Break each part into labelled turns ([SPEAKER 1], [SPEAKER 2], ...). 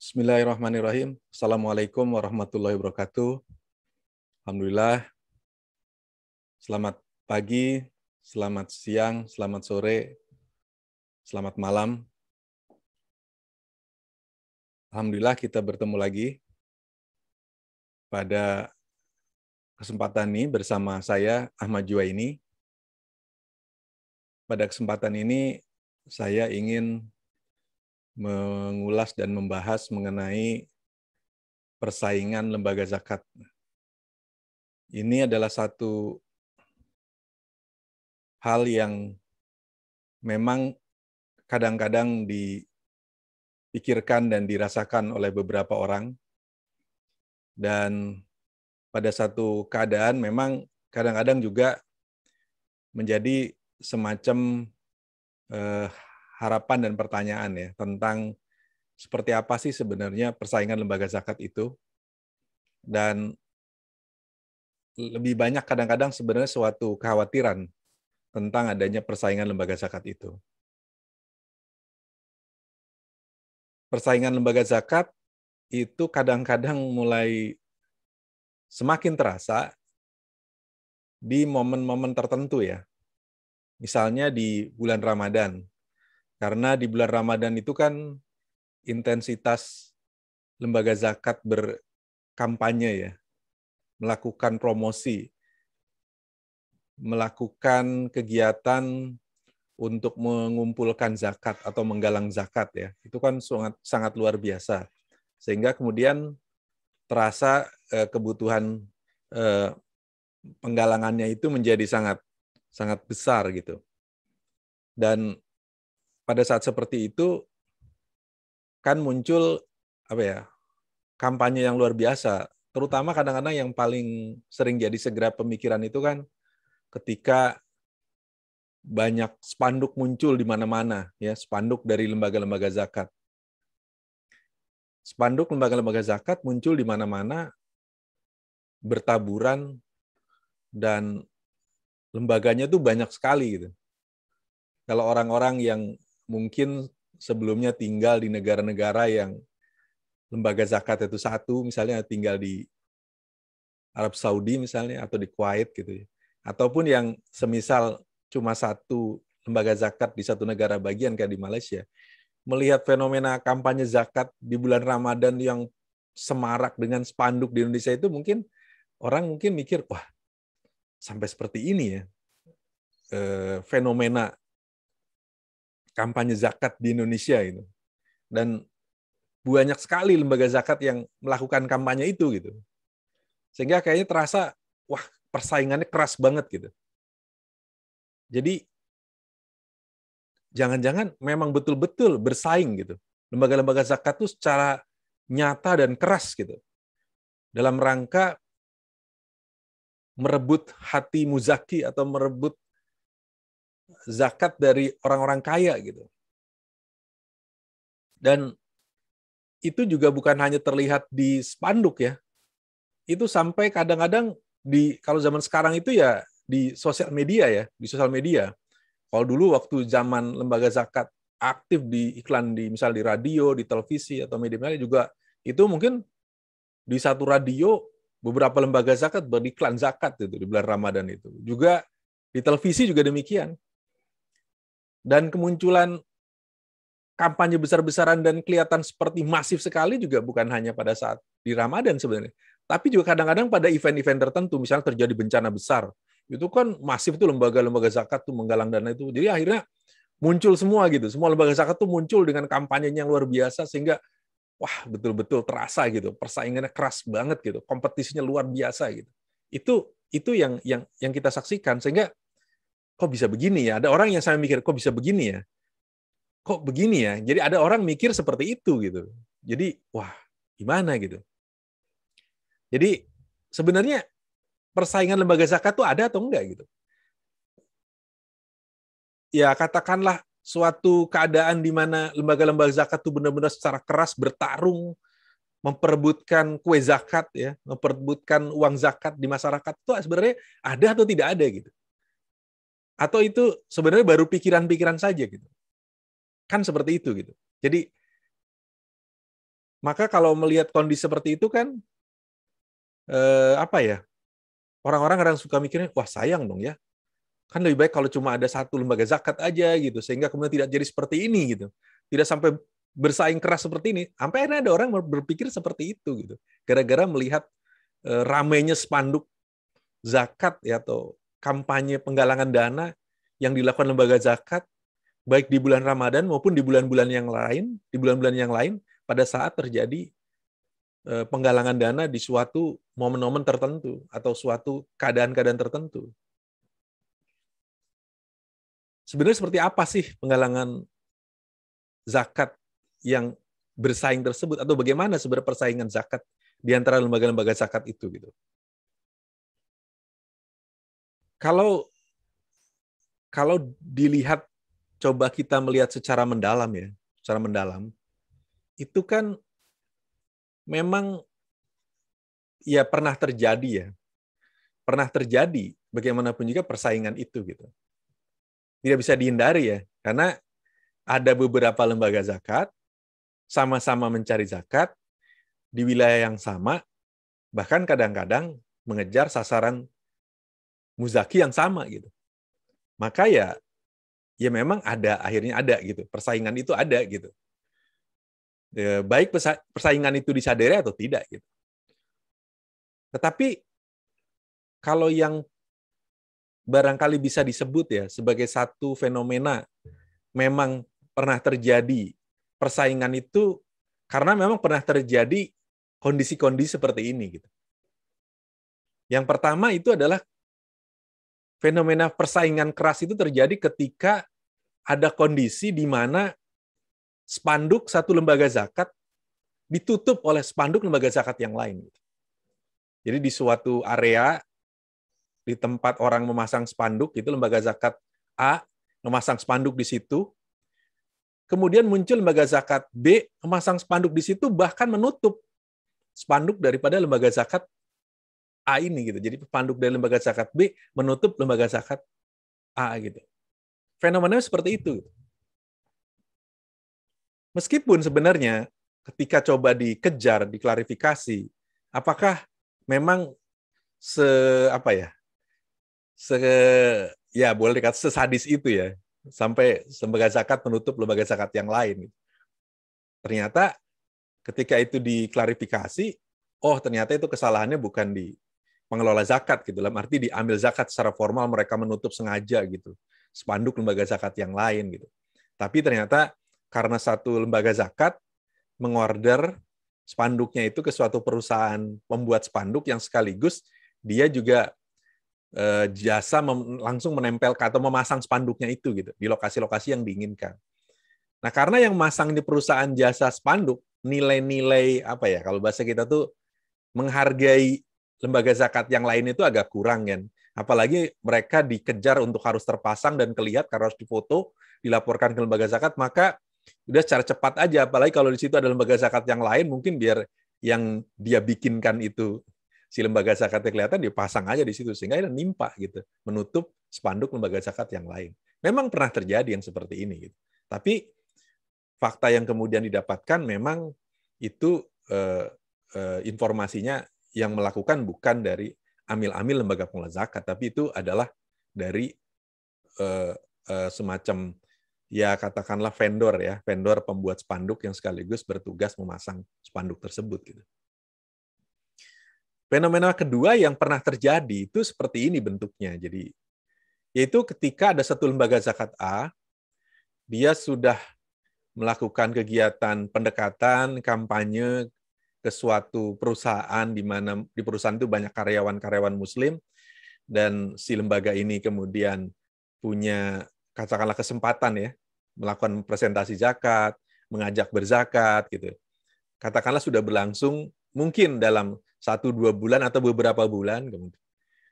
[SPEAKER 1] Bismillahirrahmanirrahim. Assalamualaikum warahmatullahi wabarakatuh. Alhamdulillah. Selamat pagi, selamat siang, selamat sore, selamat malam. Alhamdulillah kita bertemu lagi pada kesempatan ini bersama saya Ahmad Juwaini. Pada kesempatan ini saya ingin mengulas dan membahas mengenai persaingan lembaga zakat. Ini adalah satu hal yang memang kadang-kadang dipikirkan dan dirasakan oleh beberapa orang. Dan pada satu keadaan memang kadang-kadang juga menjadi semacam harapan dan pertanyaan ya tentang seperti apa sih sebenarnya persaingan lembaga zakat itu. Dan lebih banyak kadang-kadang sebenarnya suatu kekhawatiran tentang adanya persaingan lembaga zakat itu. Persaingan lembaga zakat itu kadang-kadang mulai semakin terasa di momen-momen tertentu ya. Misalnya di bulan Ramadan. Karena di bulan Ramadan itu kan intensitas lembaga zakat berkampanye ya, melakukan promosi, melakukan kegiatan untuk mengumpulkan zakat atau menggalang zakat ya. Itu kan sangat luar biasa. Sehingga kemudian terasa kebutuhan penggalangannya itu menjadi sangat besar gitu. Dan pada saat seperti itu kan muncul kampanye yang luar biasa, terutama kadang-kadang yang paling sering jadi segera pemikiran itu kan ketika banyak spanduk muncul di mana-mana ya, spanduk dari lembaga-lembaga zakat. Spanduk lembaga-lembaga zakat muncul di mana-mana bertaburan dan lembaganya tuh banyak sekali gitu. Kalau orang-orang yang mungkin sebelumnya tinggal di negara-negara yang lembaga zakat itu satu, misalnya tinggal di Arab Saudi misalnya, atau di Kuwait gitu ya. Ataupun yang semisal cuma satu lembaga zakat di satu negara bagian kayak di Malaysia, melihat fenomena kampanye zakat di bulan Ramadan yang semarak dengan spanduk di Indonesia itu mungkin orang mikir, wah sampai seperti ini ya fenomena kampanye zakat di Indonesia itu. Dan banyak sekali lembaga zakat yang melakukan kampanye itu gitu. Sehingga kayaknya terasa, wah persaingannya keras banget gitu. Jadi jangan-jangan memang betul-betul bersaing gitu. Lembaga-lembaga zakat itu secara nyata dan keras gitu. Dalam rangka merebut hati muzaki atau merebut zakat dari orang-orang kaya gitu. Dan itu juga bukan hanya terlihat di spanduk ya. Itu sampai kadang-kadang kalau zaman sekarang itu ya di sosial media ya, di sosial media. Kalau dulu waktu zaman lembaga zakat aktif di iklan misal di radio, di televisi atau media-media juga itu mungkin di satu radio beberapa lembaga zakat beriklan zakat itu di bulan Ramadan itu. Juga di televisi juga demikian. Dan kemunculan kampanye besar-besaran dan kelihatan seperti masif sekali juga bukan hanya pada saat di Ramadan sebenarnya. Tapi juga kadang-kadang pada event-event tertentu, misalnya terjadi bencana besar. Itu kan masif tuh lembaga-lembaga zakat tuh menggalang dana itu. Jadi akhirnya muncul semua gitu. Semua lembaga zakat tuh muncul dengan kampanyenya yang luar biasa sehingga wah betul-betul terasa gitu. Persaingannya keras banget gitu. Kompetisinya luar biasa gitu. Itu yang kita saksikan sehingga kok bisa begini ya? Ada orang yang saya mikir kok bisa begini ya? Kok begini ya? Jadi ada orang mikir seperti itu gitu. Jadi wah, gimana gitu. Jadi sebenarnya persaingan lembaga zakat itu ada atau enggak gitu. Ya katakanlah suatu keadaan di mana lembaga-lembaga zakat itu benar-benar secara keras bertarung memperebutkan kue zakat ya, memperebutkan uang zakat di masyarakat itu sebenarnya ada atau tidak ada gitu. Atau itu sebenarnya baru pikiran-pikiran saja gitu. Kan seperti itu gitu. Jadi Maka kalau melihat kondisi seperti itu kan, apa ya, orang-orang kadang suka mikirnya, wah sayang dong ya, kan lebih baik kalau cuma ada satu lembaga zakat aja gitu, sehingga kemudian tidak jadi seperti ini gitu, tidak sampai bersaing keras seperti ini. Sampai akhirnya ada orang berpikir seperti itu gitu, gara-gara melihat ramainya spanduk zakat ya, atau kampanye penggalangan dana yang dilakukan lembaga zakat baik di bulan Ramadan maupun di bulan-bulan yang lain, pada saat terjadi penggalangan dana di suatu momen-momen tertentu atau suatu keadaan-keadaan tertentu. Sebenarnya seperti apa sih penggalangan zakat yang bersaing tersebut, atau bagaimana sebenarnya persaingan zakat di antara lembaga-lembaga zakat itu gitu. Kalau dilihat, coba kita melihat secara mendalam ya, secara mendalam, itu kan memang ya pernah terjadi bagaimanapun juga persaingan itu gitu. Tidak bisa dihindari ya, karena ada beberapa lembaga zakat sama-sama mencari zakat di wilayah yang sama, bahkan kadang-kadang mengejar sasaran muzaki yang sama gitu. Maka ya memang akhirnya ada gitu, persaingan itu ada gitu. Baik persaingan itu disadari atau tidak gitu. Tetapi kalau yang barangkali bisa disebut ya sebagai satu fenomena memang pernah terjadi persaingan itu karena memang pernah terjadi kondisi-kondisi seperti ini gitu. Yang pertama itu adalah fenomena persaingan keras itu terjadi ketika ada kondisi di mana spanduk satu lembaga zakat ditutup oleh spanduk lembaga zakat yang lain. Jadi di suatu area, di tempat orang memasang spanduk, itu lembaga zakat A memasang spanduk di situ, kemudian muncul lembaga zakat B memasang spanduk di situ, bahkan menutup spanduk daripada lembaga zakat A ini gitu. Jadi spanduk dari lembaga zakat B menutup lembaga zakat A gitu. Fenomenanya seperti itu. Meskipun sebenarnya ketika coba dikejar, diklarifikasi, apakah memang boleh dikatakan sesadis itu ya, sampai lembaga zakat menutup lembaga zakat yang lain. Ternyata ketika itu diklarifikasi, ternyata itu kesalahannya bukan di pengelola zakat gitu, dalam arti diambil zakat secara formal, mereka menutup sengaja gitu spanduk lembaga zakat yang lain gitu. Tapi ternyata karena satu lembaga zakat mengorder spanduknya itu ke suatu perusahaan pembuat spanduk yang sekaligus dia juga jasa langsung menempel atau memasang spanduknya itu gitu di lokasi-lokasi yang diinginkan. Nah, karena yang masang di perusahaan jasa spanduk nilai-nilai kalau bahasa kita tuh menghargai lembaga zakat yang lain itu agak kurang kan. Apalagi mereka dikejar untuk harus terpasang dan kelihatan karena harus difoto, dilaporkan ke lembaga zakat, maka udah secara cepat aja. Apalagi kalau di situ ada lembaga zakat yang lain, mungkin biar yang dia bikinkan itu si lembaga zakatnya kelihatan, dipasang aja di situ sehingga dia nimpa gitu, menutup spanduk lembaga zakat yang lain. Memang pernah terjadi yang seperti ini gitu. Tapi fakta yang kemudian didapatkan memang itu informasinya yang melakukan bukan dari amil-amil lembaga pengelola zakat, tapi itu adalah dari semacam katakanlah vendor pembuat spanduk yang sekaligus bertugas memasang spanduk tersebut gitu. Fenomena kedua yang pernah terjadi itu seperti ini bentuknya. Jadi yaitu ketika ada satu lembaga zakat A, dia sudah melakukan kegiatan pendekatan kampanye ke suatu perusahaan di mana di perusahaan itu banyak karyawan-karyawan muslim, dan si lembaga ini kemudian punya katakanlah kesempatan ya melakukan presentasi zakat, mengajak berzakat gitu. Katakanlah sudah berlangsung mungkin dalam 1-2 bulan atau beberapa bulan,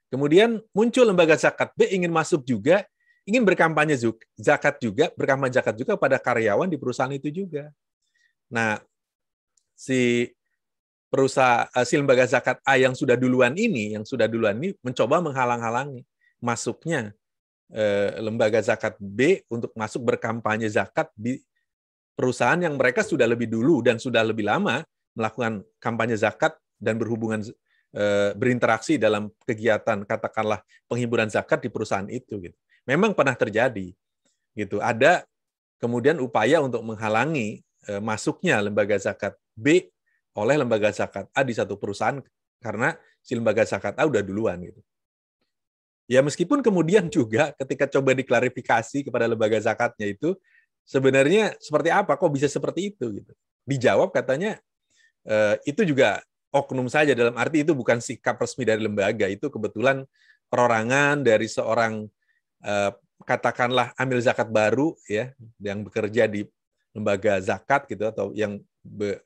[SPEAKER 1] kemudian muncul lembaga zakat B ingin masuk juga, ingin berkampanye zakat juga pada karyawan di perusahaan itu juga. Nah, si lembaga zakat A yang sudah duluan ini mencoba menghalang-halangi masuknya lembaga zakat B untuk masuk berkampanye zakat di perusahaan yang mereka sudah lebih dulu dan sudah lebih lama melakukan kampanye zakat dan berinteraksi dalam kegiatan katakanlah penghiburan zakat di perusahaan itu gitu. Memang pernah terjadi gitu. Ada kemudian upaya untuk menghalangi masuknya lembaga zakat B oleh lembaga zakat A di satu perusahaan karena si lembaga zakat A udah duluan gitu. Ya meskipun kemudian juga ketika coba diklarifikasi kepada lembaga zakatnya itu sebenarnya seperti apa, kok bisa seperti itu gitu. Dijawab katanya itu juga oknum saja, dalam arti itu bukan sikap resmi dari lembaga, itu kebetulan perorangan dari seorang katakanlah amil zakat baru ya yang bekerja di lembaga zakat gitu atau yang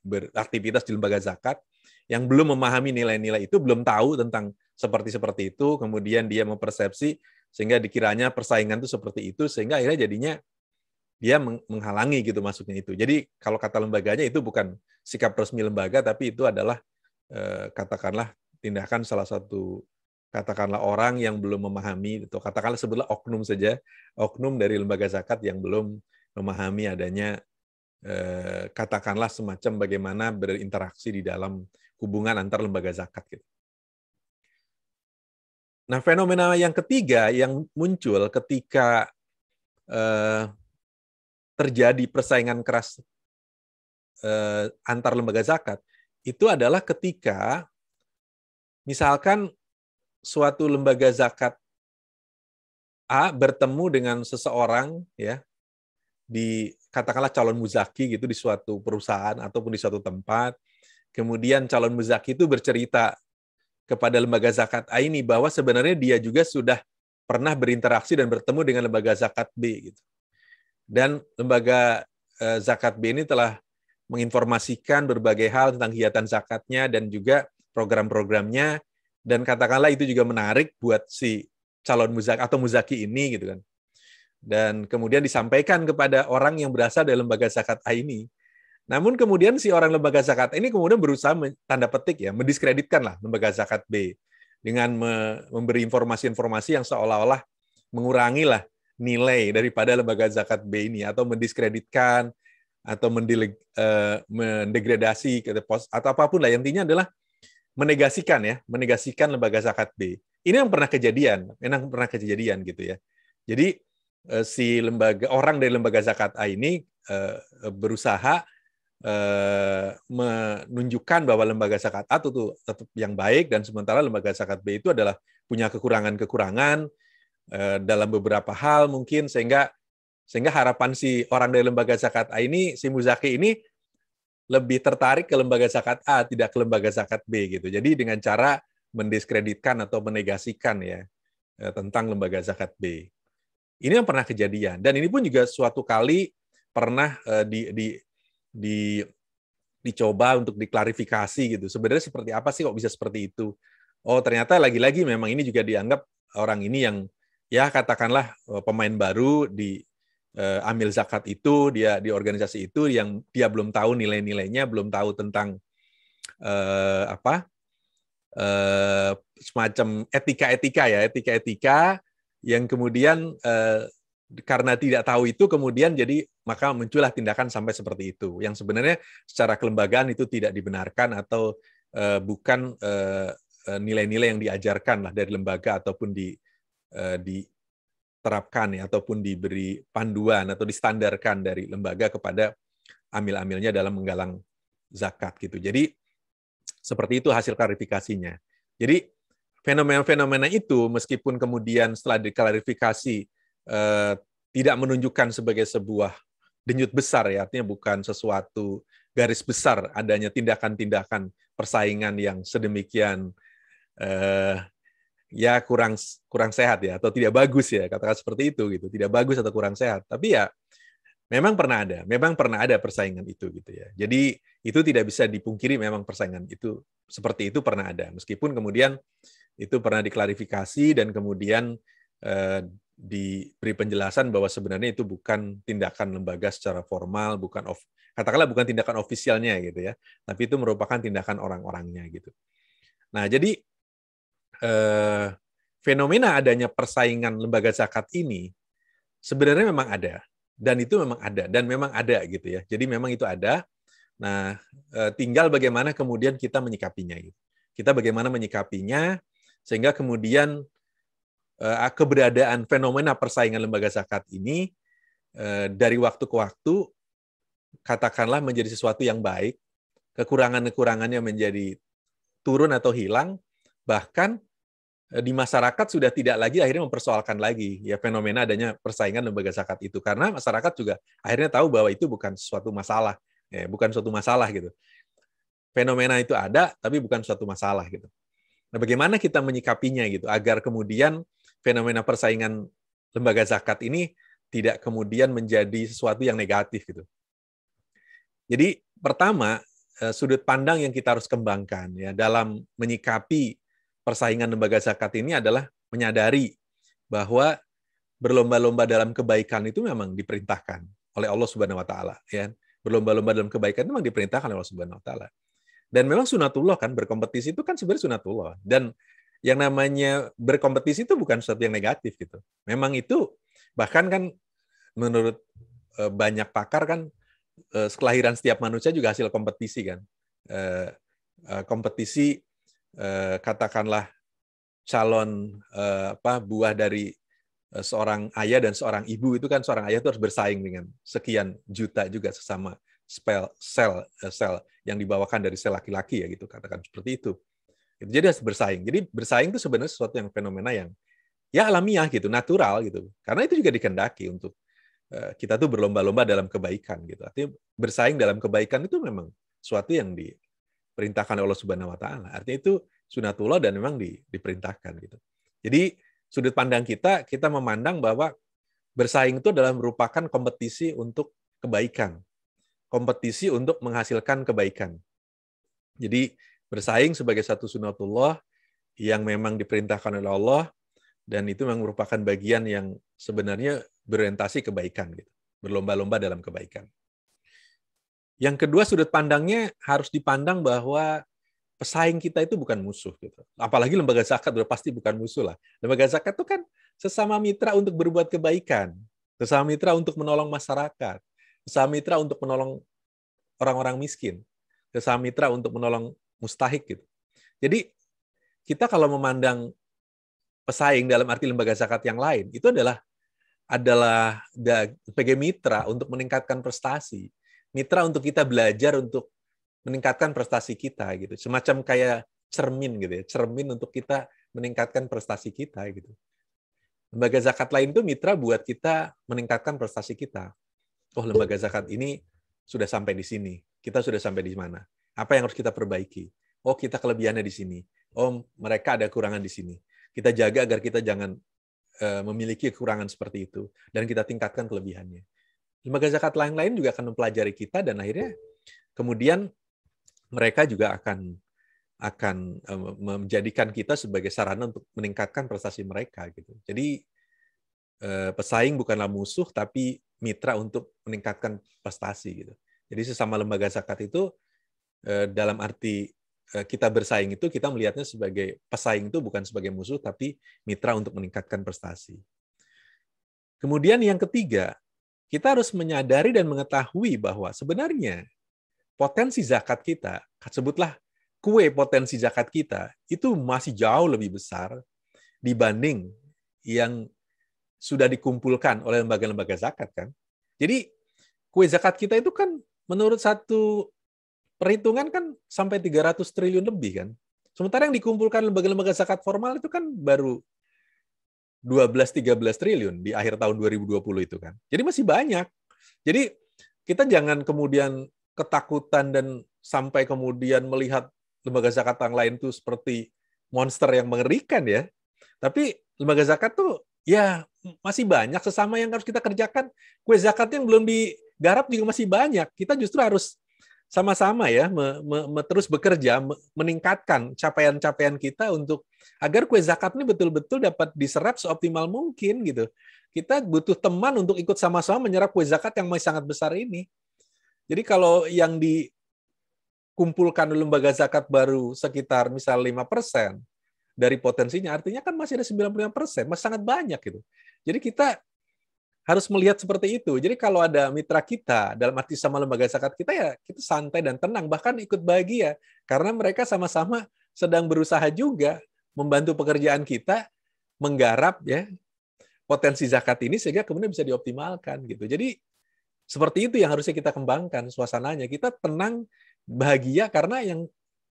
[SPEAKER 1] beraktivitas di lembaga zakat yang belum memahami nilai-nilai itu, belum tahu tentang seperti itu, kemudian dia mempersepsi sehingga dikiranya persaingan itu seperti itu, sehingga akhirnya jadinya dia menghalangi gitu masuknya itu. Jadi kalau kata lembaganya itu bukan sikap resmi lembaga, tapi itu adalah katakanlah tindakan salah satu katakanlah orang yang belum memahami, atau katakanlah sebutlah oknum saja, oknum dari lembaga zakat yang belum memahami adanya katakanlah semacam bagaimana berinteraksi di dalam hubungan antar lembaga zakat gitu. Nah, fenomena yang ketiga yang muncul ketika terjadi persaingan keras antar lembaga zakat itu adalah ketika misalkan suatu lembaga zakat A bertemu dengan seseorang ya di katakanlah calon muzaki gitu di suatu perusahaan ataupun di suatu tempat, kemudian calon muzaki itu bercerita kepada lembaga zakat A ini bahwa sebenarnya dia juga sudah pernah berinteraksi dan bertemu dengan lembaga zakat B gitu. Dan lembaga zakat B ini telah menginformasikan berbagai hal tentang kegiatan zakatnya dan juga program-programnya, dan katakanlah itu juga menarik buat si calon muzaki atau muzaki ini gitu kan. Dan kemudian disampaikan kepada orang yang berasal dari lembaga zakat A ini. Namun kemudian si orang lembaga zakat ini kemudian berusaha tanda petik ya mendiskreditkan lah lembaga zakat B dengan memberi informasi-informasi yang seolah-olah mengurangi lah nilai daripada lembaga zakat B ini, atau mendiskreditkan atau mendegradasi atau apapun lah, intinya adalah menegasikan lembaga zakat B. Ini yang pernah kejadian gitu ya. Jadi si orang dari lembaga zakat A ini berusaha menunjukkan bahwa lembaga zakat A itu tetap yang baik, dan sementara lembaga zakat B itu adalah punya kekurangan-kekurangan dalam beberapa hal mungkin, sehingga harapan si orang dari lembaga zakat A ini, si muzaki ini lebih tertarik ke lembaga zakat A, tidak ke lembaga zakat B gitu. Jadi dengan cara mendiskreditkan atau menegasikan ya tentang lembaga zakat B. Ini yang pernah kejadian, dan ini pun juga suatu kali pernah dicoba untuk diklarifikasi gitu. Sebenarnya seperti apa sih kok bisa seperti itu? Oh, ternyata lagi-lagi memang ini juga dianggap orang ini yang ya katakanlah pemain baru di amil zakat itu, dia di organisasi itu yang dia belum tahu nilai-nilainya, belum tahu tentang semacam etika-etika yang kemudian karena tidak tahu itu kemudian jadi maka muncullah tindakan sampai seperti itu, yang sebenarnya secara kelembagaan itu tidak dibenarkan atau bukan nilai-nilai yang diajarkan lah dari lembaga ataupun diterapkan ya, ataupun diberi panduan atau distandarkan dari lembaga kepada amil-amilnya dalam menggalang zakat gitu. Jadi seperti itu hasil klarifikasinya. Jadi fenomena-fenomena itu meskipun kemudian setelah diklarifikasi tidak menunjukkan sebagai sebuah denyut besar ya, artinya bukan sesuatu garis besar adanya tindakan-tindakan persaingan yang sedemikian ya kurang sehat ya, atau tidak bagus ya, katakan seperti itu gitu, tidak bagus atau kurang sehat. Tapi ya memang pernah ada persaingan itu gitu ya. Jadi itu tidak bisa dipungkiri, memang persaingan itu seperti itu pernah ada, meskipun kemudian itu pernah diklarifikasi dan kemudian diberi penjelasan bahwa sebenarnya itu bukan tindakan lembaga secara formal, katakanlah bukan tindakan ofisialnya gitu ya, tapi itu merupakan tindakan orang-orangnya gitu. Nah, jadi fenomena adanya persaingan lembaga zakat ini sebenarnya memang ada, dan itu memang ada, dan memang ada gitu ya. Jadi memang itu ada, Nah, tinggal bagaimana kemudian kita menyikapinya. Kita bagaimana menyikapinya sehingga kemudian keberadaan fenomena persaingan lembaga zakat ini dari waktu ke waktu katakanlah menjadi sesuatu yang baik, kekurangan-kekurangannya menjadi turun atau hilang, bahkan di masyarakat sudah tidak lagi akhirnya mempersoalkan lagi ya fenomena adanya persaingan lembaga zakat itu, karena masyarakat juga akhirnya tahu bahwa itu bukan suatu masalah, ya, bukan suatu masalah gitu. Fenomena itu ada, tapi bukan suatu masalah gitu. Nah, bagaimana kita menyikapinya gitu agar kemudian fenomena persaingan lembaga zakat ini tidak kemudian menjadi sesuatu yang negatif gitu. Jadi pertama, sudut pandang yang kita harus kembangkan ya dalam menyikapi persaingan lembaga zakat ini adalah menyadari bahwa berlomba-lomba dalam kebaikan itu memang diperintahkan oleh Allah Subhanahu wa taala, ya. Berlomba-lomba dalam kebaikan itu memang diperintahkan oleh Allah Subhanahu wa taala. Dan memang sunatullah kan, berkompetisi itu kan sebenarnya sunatullah. Dan yang namanya berkompetisi itu bukan sesuatu yang negatif gitu. Memang itu bahkan kan menurut banyak pakar kan kelahiran setiap manusia juga hasil kompetisi kan. Kompetisi katakanlah calon buah dari seorang ayah dan seorang ibu itu kan, seorang ayah itu harus bersaing dengan sekian juta juga sesama sel yang dibawakan dari sel laki-laki ya gitu, katakan seperti itu. Jadi harus bersaing. Jadi bersaing itu sebenarnya sesuatu yang fenomena yang ya alamiah gitu, natural gitu. Karena itu juga dikehendaki untuk kita tuh berlomba-lomba dalam kebaikan gitu. Artinya bersaing dalam kebaikan itu memang sesuatu yang diperintahkan oleh Allah Subhanahu wa taala. Artinya itu sunatullah dan memang diperintahkan gitu. Jadi sudut pandang kita memandang bahwa bersaing itu adalah merupakan kompetisi untuk kebaikan. Kompetisi untuk menghasilkan kebaikan. Jadi bersaing sebagai satu sunatullah yang memang diperintahkan oleh Allah, dan itu memang merupakan bagian yang sebenarnya berorientasi kebaikan gitu. Berlomba-lomba dalam kebaikan. Yang kedua, sudut pandangnya harus dipandang bahwa pesaing kita itu bukan musuh gitu. Apalagi lembaga zakat udah pasti bukan musuh lah. Lembaga zakat itu kan sesama mitra untuk berbuat kebaikan, sesama mitra untuk menolong masyarakat, sesama mitra untuk menolong orang-orang miskin, sesama mitra untuk menolong mustahik gitu. Jadi kita kalau memandang pesaing dalam arti lembaga zakat yang lain itu adalah sebagai mitra untuk meningkatkan prestasi, mitra untuk kita belajar untuk meningkatkan prestasi kita gitu, semacam kayak cermin gitu ya, cermin untuk kita meningkatkan prestasi kita gitu. Lembaga zakat lain itu mitra buat kita meningkatkan prestasi kita. Oh, lembaga zakat ini sudah sampai di sini, kita sudah sampai di mana? Apa yang harus kita perbaiki? Oh, kita kelebihannya di sini. Oh, mereka ada kekurangan di sini. Kita jaga agar kita jangan memiliki kekurangan seperti itu, dan kita tingkatkan kelebihannya. Lembaga zakat lain-lain juga akan mempelajari kita, dan akhirnya kemudian mereka juga akan menjadikan kita sebagai sarana untuk meningkatkan prestasi mereka gitu. Jadi pesaing bukanlah musuh, tapi mitra untuk meningkatkan prestasi gitu. Jadi sesama lembaga zakat itu dalam arti kita bersaing itu kita melihatnya sebagai pesaing itu bukan sebagai musuh, tapi mitra untuk meningkatkan prestasi. Kemudian yang ketiga, kita harus menyadari dan mengetahui bahwa sebenarnya potensi zakat kita, sebutlah kue potensi zakat kita, itu masih jauh lebih besar dibanding yang sudah dikumpulkan oleh lembaga-lembaga zakat kan. Jadi kue zakat kita itu kan menurut satu perhitungan kan sampai 300 triliun lebih kan. Sementara yang dikumpulkan lembaga-lembaga zakat formal itu kan baru 12-13 triliun di akhir tahun 2020 itu kan. Jadi masih banyak. Jadi kita jangan kemudian ketakutan dan sampai kemudian melihat lembaga zakat yang lain itu seperti monster yang mengerikan ya. Tapi lembaga zakat tuh ya masih banyak sesama yang harus kita kerjakan. Kue zakat yang belum digarap juga masih banyak. Kita justru harus sama-sama ya terus bekerja meningkatkan capaian-capaian kita untuk agar kue zakat ini betul-betul dapat diserap seoptimal mungkin gitu. Kita butuh teman untuk ikut sama-sama menyerap kue zakat yang masih sangat besar ini. Jadi kalau yang dikumpulkan oleh lembaga zakat baru sekitar misal 5% dari potensinya, artinya kan masih ada 95%, masih sangat banyak gitu. Jadi kita harus melihat seperti itu. Jadi kalau ada mitra kita, dalam arti sama lembaga zakat kita, ya kita santai dan tenang, bahkan ikut bahagia. Karena mereka sama-sama sedang berusaha juga membantu pekerjaan kita, menggarap ya potensi zakat ini sehingga kemudian bisa dioptimalkan gitu. Jadi seperti itu yang harusnya kita kembangkan suasananya. Kita tenang, bahagia karena yang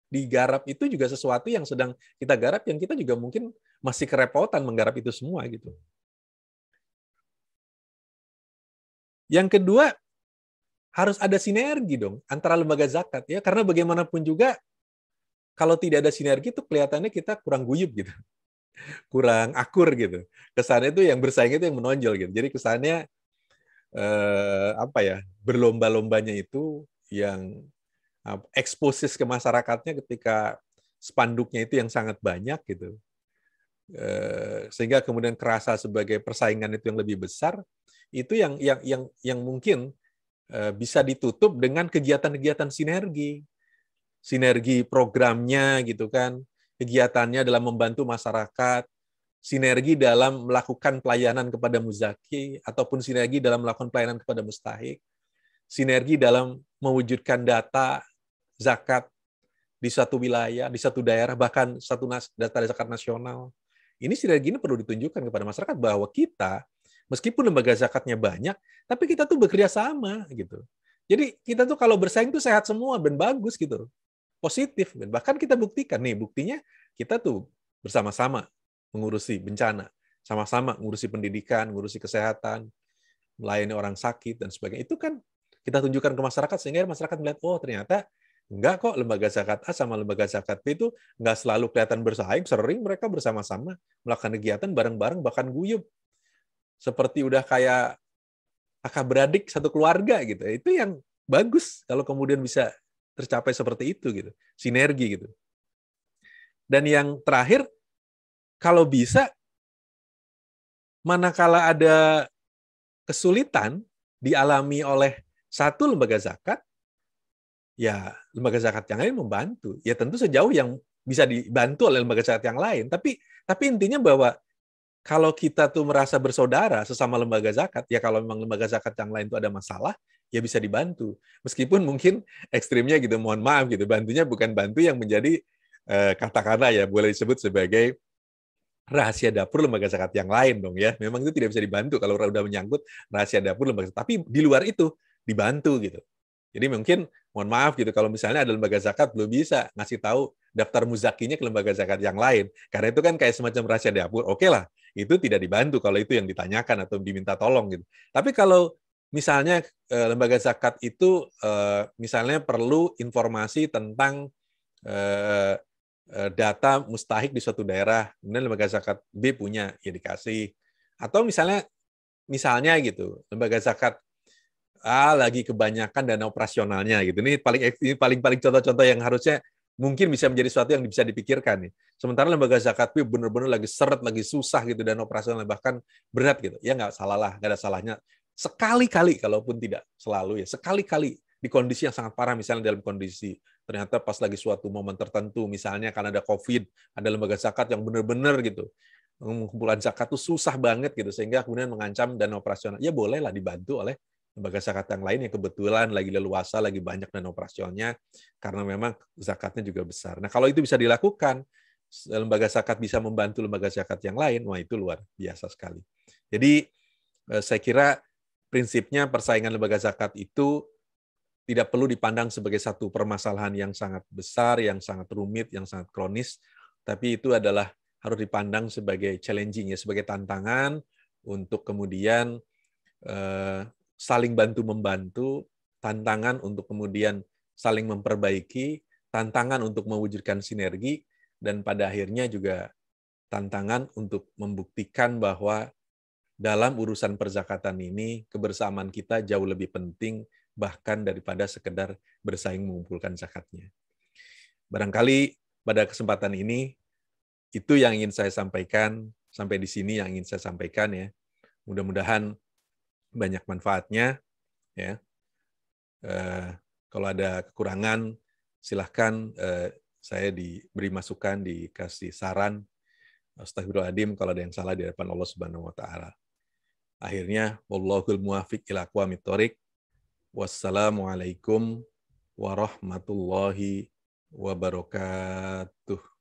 [SPEAKER 1] digarap itu juga sesuatu yang sedang kita garap, yang kita juga mungkin masih kerepotan menggarap itu semua gitu. Yang kedua, harus ada sinergi dong antara lembaga zakat ya, karena bagaimanapun juga kalau tidak ada sinergi itu kelihatannya kita kurang guyup gitu. Kurang akur gitu. Kesannya itu yang bersaing itu yang menonjol gitu. Jadi kesannya apa ya? Berlomba-lombanya itu yang eksposes ke masyarakatnya ketika spanduknya itu yang sangat banyak gitu. Sehingga kemudian kerasa sebagai persaingan itu yang lebih besar, itu yang mungkin bisa ditutup dengan kegiatan-kegiatan sinergi programnya gitu kan, kegiatannya dalam membantu masyarakat, sinergi dalam melakukan pelayanan kepada muzaki ataupun sinergi dalam melakukan pelayanan kepada mustahik, sinergi dalam mewujudkan data zakat di satu wilayah, di satu daerah, bahkan data zakat nasional. Ini sinergi ini perlu ditunjukkan kepada masyarakat bahwa kita, meskipun lembaga zakatnya banyak, tapi kita tuh bekerja sama gitu. Jadi kita tuh kalau bersaing tuh sehat semua dan bagus gitu, positif. Dan bahkan kita buktikan nih, buktinya kita tuh bersama-sama mengurusi bencana, sama-sama mengurusi pendidikan, mengurusi kesehatan, melayani orang sakit dan sebagainya. Itu kan kita tunjukkan ke masyarakat sehingga masyarakat melihat, oh ternyata enggak kok, lembaga zakat A sama lembaga zakat B itu enggak selalu kelihatan bersaing, sering mereka bersama-sama melakukan kegiatan bareng-bareng, bahkan guyup. Seperti udah kayak kakak beradik satu keluarga gitu. Itu yang bagus kalau kemudian bisa tercapai seperti itu gitu. Sinergi gitu. Dan yang terakhir, kalau bisa manakala ada kesulitan dialami oleh satu lembaga zakat, ya lembaga zakat yang lain membantu. Ya tentu sejauh yang bisa dibantu oleh lembaga zakat yang lain. Tapi intinya bahwa kalau kita tuh merasa bersaudara sesama lembaga zakat, ya kalau memang lembaga zakat yang lain itu ada masalah, ya bisa dibantu. Meskipun mungkin ekstrimnya gitu, mohon maaf gitu, bantunya bukan bantu yang menjadi katakanlah ya boleh disebut sebagai rahasia dapur lembaga zakat yang lain dong ya. Memang itu tidak bisa dibantu kalau udah menyangkut rahasia dapur lembaga zakat. Tapi di luar itu dibantu gitu. Jadi mungkin mohon maaf gitu kalau misalnya ada lembaga zakat belum bisa ngasih tahu daftar muzakinya ke lembaga zakat yang lain. Karena itu kan kayak semacam rahasia dapur. Oke lah, itu tidak dibantu kalau itu yang ditanyakan atau diminta tolong gitu. Tapi kalau misalnya lembaga zakat itu misalnya perlu informasi tentang data mustahik di suatu daerah, kemudian lembaga zakat B punya, ya dikasih. Atau misalnya gitu, lembaga zakat A lagi kebanyakan dana operasionalnya gitu. Ini paling contoh-contoh yang harusnya mungkin bisa menjadi sesuatu yang bisa dipikirkan nih. Sementara lembaga zakat B benar-benar lagi seret, lagi susah gitu dana operasional, bahkan berat gitu. Ya nggak salah lah, nggak ada salahnya. Sekali-kali, kalaupun tidak selalu ya, sekali-kali di kondisi yang sangat parah, misalnya dalam kondisi ternyata pas lagi suatu momen tertentu, misalnya karena ada COVID, ada lembaga zakat yang benar-benar gitu, pengumpulan zakat tuh susah banget gitu, sehingga kemudian mengancam dana operasional. Ya bolehlah dibantu oleh lembaga zakat yang lain yang kebetulan lagi leluasa, lagi banyak dana operasionalnya, karena memang zakatnya juga besar. Nah, kalau itu bisa dilakukan, lembaga zakat bisa membantu lembaga zakat yang lain, wah itu luar biasa sekali. Jadi, saya kira prinsipnya persaingan lembaga zakat itu tidak perlu dipandang sebagai satu permasalahan yang sangat besar, yang sangat rumit, yang sangat kronis, tapi itu adalah harus dipandang sebagai challenging, ya, sebagai tantangan untuk kemudian saling bantu-membantu, tantangan untuk kemudian saling memperbaiki, tantangan untuk mewujudkan sinergi, dan pada akhirnya juga tantangan untuk membuktikan bahwa dalam urusan perzakatan ini, kebersamaan kita jauh lebih penting bahkan daripada sekedar bersaing mengumpulkan zakatnya. Barangkali pada kesempatan ini, itu yang ingin saya sampaikan, sampai di sini yang ingin saya sampaikan ya. Mudah-mudahan banyak manfaatnya. Ya. Kalau ada kekurangan, silahkan saya diberi masukan, dikasih saran. Astagfirullahaladzim kalau ada yang salah di hadapan Allah Subhanahu wa Ta'ala. Akhirnya, wallahul muwaffiq ila aqwamit thoriq. Wassalamualaikum warahmatullahi wabarakatuh.